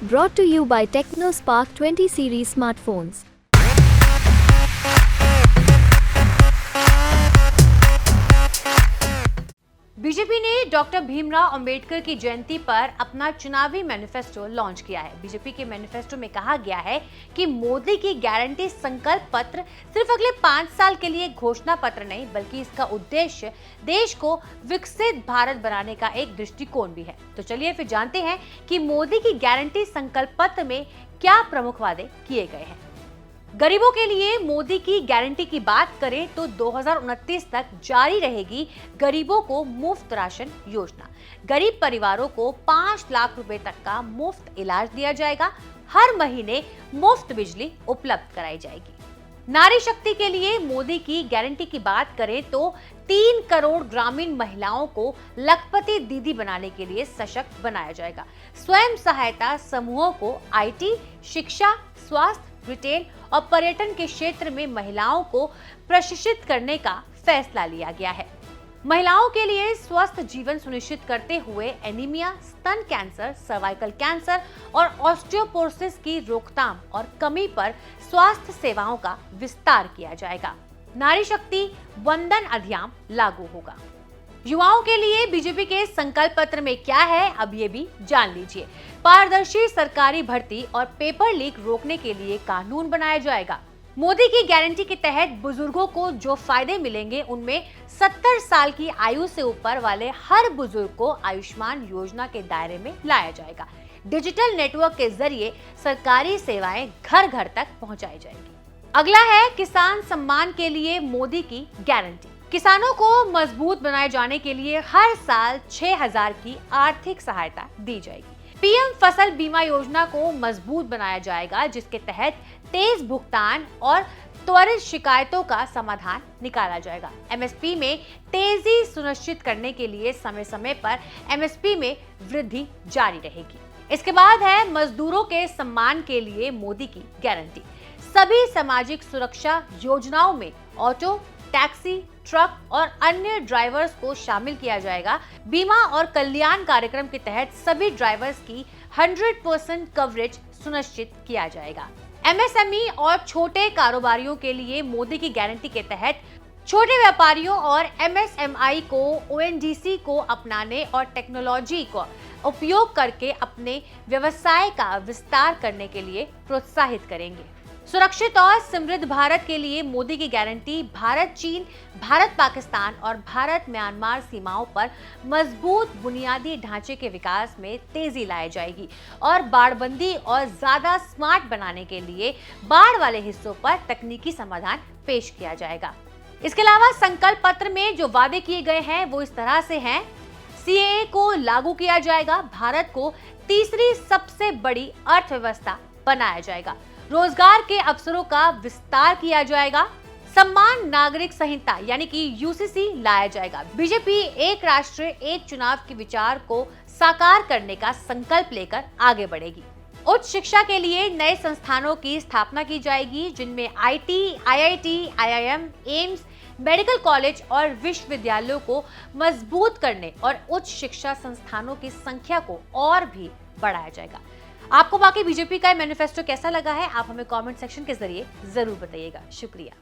Brought to you by TechnoSpark 20 series smartphones. BJP ने doctor Bhimrao Ambedkar की जयंती पर अपना चुनावी मैनिफेस्टो लॉन्च किया है। बीजेपी के मैनिफेस्टो में कहा गया है कि मोदी की गारंटी संकल्प पत्र सिर्फ अगले 5 साल के लिए घोषणा पत्र नहीं, बल्कि इसका उद्देश्य देश को विकसित भारत बनाने का एक दृष्टिकोण भी है। तो चलिए फिर जानते हैं कि मोदी की गारंटी संकल्प पत्र में क्या प्रमुख वादे किए गए हैं। गरीबों के लिए मोदी की गारंटी की बात करें तो 2029 तक जारी रहेगी गरीबों को मुफ्त राशन योजना। गरीब परिवारों को 5 लाख रुपए तक का मुफ्त इलाज दिया जाएगा। हर महीने मुफ्त बिजली उपलब्ध कराई जाएगी। नारी शक्ति के लिए मोदी की गारंटी की बात करें तो 3 करोड़ ग्रामीण महिलाओं को लखपति दीदी बनाने के लिए सशक्त बनाया जाएगा। स्वयं सहायता समूहों को आईटी, शिक्षा, स्वास्थ्य, रिटेल और पर्यटन के क्षेत्र में महिलाओं को प्रशिक्षित करने का फैसला लिया गया है। महिलाओं के लिए स्वस्थ जीवन सुनिश्चित करते हुए एनीमिया, स्तन कैंसर, सर्वाइकल कैंसर और ऑस्टियोपोरोसिस की रोकथाम और कमी पर स्वास्थ्य सेवाओं का विस्तार किया जाएगा। नारी शक्ति वंदन अधिनियम लागू होगा। युवाओं के लिए बीजेपी के संकल्प पत्र में क्या है, अब ये भी जान लीजिए। पारदर्शी सरकारी भर्ती और पेपर लीक रोकने के लिए कानून बनाया जाएगा। मोदी की गारंटी के तहत बुजुर्गों को जो फायदे मिलेंगे, उनमें 70 साल की आयु से ऊपर वाले हर बुजुर्ग को आयुष्मान योजना के दायरे में लाया जाएगा। डिजिटल नेटवर्क के जरिए सरकारी सेवाएं घर घर तक पहुंचाई जाएगी। अगला है किसान सम्मान के लिए मोदी की गारंटी। किसानों को मजबूत बनाए जाने के लिए हर साल 6,000 की आर्थिक सहायता दी जाएगी। पीएम फसल बीमा योजना को मजबूत बनाया जाएगा, जिसके तहत तेज भुगतान और त्वरित शिकायतों का समाधान निकाला जाएगा। एमएसपी में तेजी सुनिश्चित करने के लिए समय समय पर एमएसपी में वृद्धि जारी रहेगी। इसके बाद है मजदूरों के सम्मान के लिए मोदी की गारंटी। सभी सामाजिक सुरक्षा योजनाओं में ऑटो, टैक्सी, ट्रक और अन्य ड्राइवर्स को शामिल किया जाएगा। बीमा और कल्याण कार्यक्रम के तहत सभी ड्राइवर्स की 100% कवरेज सुनिश्चित किया जाएगा। एमएसएमई और छोटे कारोबारियों के लिए मोदी की गारंटी के तहत छोटे व्यापारियों और एमएसएमई को ओएनजीसी को अपनाने और टेक्नोलॉजी को उपयोग करके अपने व्यवसाय का विस्तार करने के लिए प्रोत्साहित करेंगे। सुरक्षित और समृद्ध भारत के लिए मोदी की गारंटी भारत चीन, भारत पाकिस्तान और भारत म्यांमार सीमाओं पर मजबूत बुनियादी ढांचे के विकास में तेजी लाई जाएगी और बाड़बंदी और ज्यादा स्मार्ट बनाने के लिए बाढ़ वाले हिस्सों पर तकनीकी समाधान पेश किया जाएगा। इसके अलावा संकल्प पत्र में जो वादे किए गए हैं वो इस तरह से हैं। सीएए को लागू किया जाएगा। भारत को तीसरी सबसे बड़ी अर्थव्यवस्था बनाया जाएगा। रोजगार के अवसरों का विस्तार किया जाएगा। सम्मान नागरिक संहिता यानी कि यूसीसी लाया जाएगा। बीजेपी एक राष्ट्र एक चुनाव के विचार को साकार करने का संकल्प लेकर आगे बढ़ेगी। उच्च शिक्षा के लिए नए संस्थानों की स्थापना की जाएगी, जिनमें IT, IIT, IIM, AIIMS, medical college और विश्वविद्यालयों को मजबूत करने और उच्च शिक्षा संस्थानों की संख्या को और भी बढ़ाया जाएगा। आपको बाकी बीजेपी का मैनिफेस्टो कैसा लगा है, आप हमें कमेंट सेक्शन के जरिए जरूर बताइएगा। शुक्रिया।